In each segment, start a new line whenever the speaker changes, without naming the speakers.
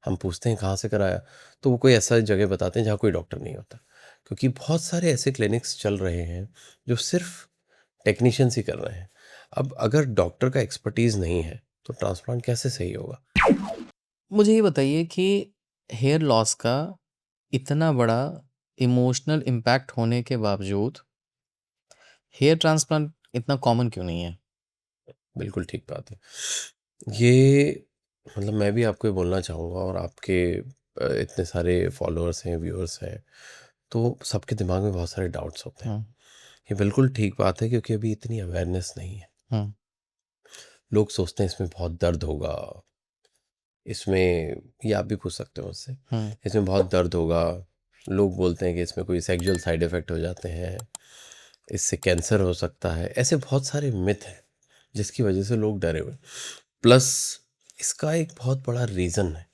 हम पूछते हैं कहाँ से कराया, तो वो कोई ऐसा जगह बताते हैं जहाँ कोई डॉक्टर नहीं होता, क्योंकि बहुत सारे ऐसे क्लिनिक्स चल रहे हैं जो सिर्फ टेक्नीशियंस ही कर रहे हैं। अब अगर डॉक्टर का एक्सपर्टीज़ नहीं है तो ट्रांसप्लांट कैसे सही होगा?
मुझे ये बताइए कि हेयर लॉस का इतना बड़ा इमोशनल इम्पैक्ट होने के बावजूद हेयर ट्रांसप्लांट इतना कॉमन क्यों नहीं है?
बिल्कुल ठीक बात है। ये मतलब मैं भी आपको ये बोलना चाहूँगा, और आपके इतने सारे फॉलोअर्स हैं, व्यूअर्स हैं, तो सबके दिमाग में बहुत सारे डाउट्स होते हैं।
हुँ,
ये बिल्कुल ठीक बात है, क्योंकि अभी इतनी अवेयरनेस नहीं है।
हुँ,
लोग सोचते हैं इसमें बहुत दर्द होगा, इसमें, ये आप भी पूछ सकते हो मुझसे,
हुँ,
इसमें बहुत दर्द होगा। लोग बोलते हैं कि इसमें कोई सेक्सुअल साइड इफ़ेक्ट हो जाते हैं, इससे कैंसर हो सकता है। ऐसे बहुत सारे मिथ हैं जिसकी वजह से लोग डरे हुए हैं। प्लस इसका एक बहुत बड़ा रीज़न है,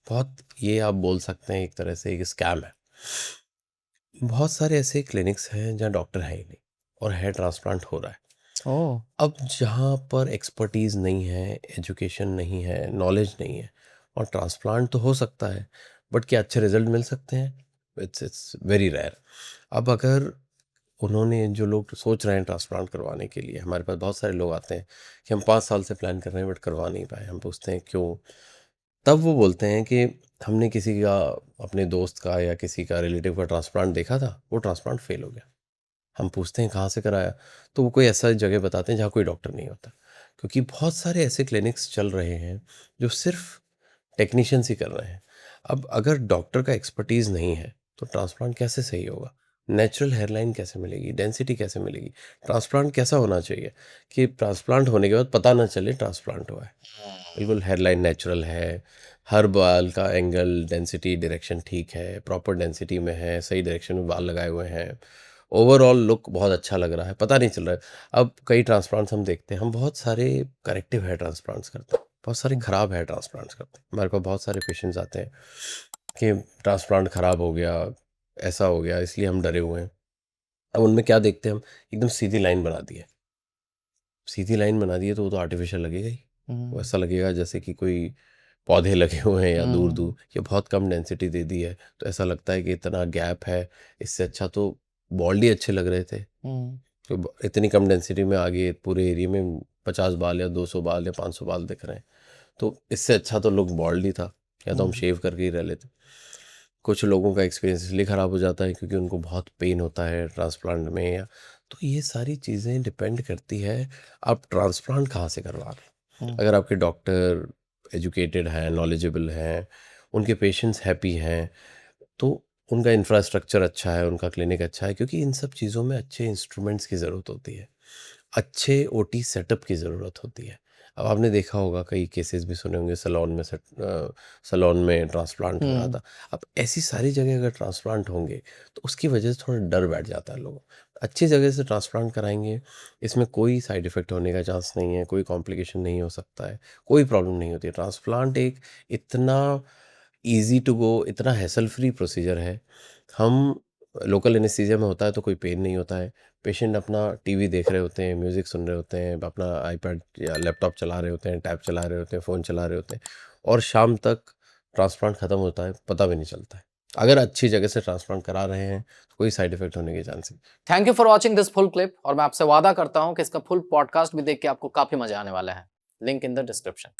बहुत, ये आप बोल सकते हैं एक तरह से एक स्कैम है। बहुत सारे ऐसे क्लिनिक्स हैं जहाँ डॉक्टर है ही नहीं और हेयर ट्रांसप्लांट हो रहा है।
ओह!
अब जहाँ पर एक्सपर्टीज़ नहीं है, एजुकेशन नहीं है, नॉलेज नहीं है, और ट्रांसप्लांट तो हो सकता है, बट क्या अच्छे रिजल्ट मिल सकते हैं? It's very rare. अब अगर उन्होंने, जो लोग सोच रहे हैं ट्रांसप्लांट करवाने के लिए, हमारे पास बहुत सारे लोग आते हैं कि हम 5 साल से प्लान कर रहे हैं बट करवा नहीं पाए। हम पूछते हैं क्यों? तब वो बोलते हैं कि हमने किसी का, अपने दोस्त का या किसी का रिलेटिव का ट्रांसप्लांट देखा था, वो ट्रांसप्लांट फेल हो गया। हम पूछते हैं कहाँ से कराया, तो वो कोई ऐसा जगह बताते हैं जहाँ कोई डॉक्टर नहीं होता, क्योंकि बहुत सारे ऐसे क्लिनिक्स चल रहे हैं जो सिर्फ टेक्नीशियंस ही कर रहे हैं। अब अगर डॉक्टर का एक्सपर्टीज़ नहीं है तो ट्रांसप्लांट कैसे सही होगा? नेचुरल हेयरलाइन कैसे मिलेगी? डेंसिटी कैसे मिलेगी? ट्रांसप्लांट कैसा होना चाहिए कि ट्रांसप्लांट होने के बाद पता ना चले ट्रांसप्लांट हुआ है? बिल्कुल हेयरलाइन नेचुरल है, हर बाल का एंगल, डेंसिटी, डायरेक्शन ठीक है, प्रॉपर डेंसिटी में है, सही डायरेक्शन में बाल लगाए हुए हैं, ओवरऑल लुक बहुत अच्छा लग रहा है, पता नहीं चल रहा है। अब कई ट्रांसप्लांट्स हम देखते हैं, हम बहुत सारे करेक्टिव हेयर ट्रांसप्लांट्स करते हैं, बहुत सारे खराब हेयर ट्रांसप्लांट्स करते हैं। हमारे पास बहुत सारे पेशेंट्स आते हैं कि ट्रांसप्लांट खराब हो गया, ऐसा हो गया, इसलिए हम डरे हुए हैं। अब उनमें क्या देखते हैं हम, एकदम सीधी लाइन बना दी है। सीधी लाइन बना दी है तो वो तो आर्टिफिशियल लगेगा ही। वो
हुँ,
ऐसा लगेगा जैसे कि कोई पौधे लगे हुए हैं या दूर-दूर,
हुँ,
या बहुत कम डेंसिटी दे दी है, तो ऐसा लगता है कि इतना गैप है, इससे अच्छा तो बाल्ड ही अच्छे लग रहे थे।
हुँ,
तो इतनी कम डेंसिटी में आगे पूरे एरिया में 50 बाल या 200 बाल या 500 बाल दिख रहे हैं, तो इससे अच्छा तो लुक बॉल्ड ही था, या तो हम
हुँ,
शेव करके ही रह लेते। कुछ लोगों का एक्सपीरियंस इसलिए ख़राब हो जाता है क्योंकि उनको बहुत पेन होता है ट्रांसप्लांट में, या तो ये सारी चीज़ें डिपेंड करती है आप ट्रांसप्लांट कहाँ से करवा रहे हैं।
हुँ,
अगर आपके डॉक्टर एजुकेटेड हैं, नॉलेजेबल हैं, उनके पेशेंट्स हैप्पी हैं, तो उनका इंफ्रास्ट्रक्चर अच्छा है, उनका क्लिनिक अच्छा है, क्योंकि इन सब चीज़ों में अच्छे इंस्ट्रूमेंट्स की ज़रूरत होती है, अच्छे ओटी सेटअप की ज़रूरत होती है। अब आपने देखा होगा, कई केसेस भी सुने होंगे, सैलून में ट्रांसप्लांट हो रहा
हुँ,
था। अब ऐसी सारी जगह अगर ट्रांसप्लांट होंगे तो उसकी वजह से थोड़ा डर बैठ जाता है लोगों को। अच्छी जगह से ट्रांसप्लांट कराएंगे, इसमें कोई साइड इफ़ेक्ट होने का चांस नहीं है, कोई कॉम्प्लिकेशन नहीं हो सकता है, कोई प्रॉब्लम नहीं होती है। ट्रांसप्लांट एक इतना ईज़ी टू गो, इतना हैसल फ्री प्रोसीजर है। हम लोकल एनेस्थीसिया में होता है तो कोई पेन नहीं होता है। पेशेंट अपना टीवी देख रहे होते हैं, म्यूज़िक सुन रहे होते हैं, अपना आईपैड या लैपटॉप चला रहे होते हैं, टैब चला रहे होते हैं, फ़ोन चला रहे होते हैं, और शाम तक ट्रांसप्लांट ख़त्म होता है, पता भी नहीं चलता है। अगर अच्छी जगह से ट्रांसप्लांट करा रहे हैं, तो कोई साइड इफ़ेक्ट होने के चांस नहीं।
Thank you for watching this full clip और मैं आपसे वादा करता हूँ कि इसका फुल पॉडकास्ट भी देख के आपको काफ़ी मज़ा आने वाला है। Link in the description.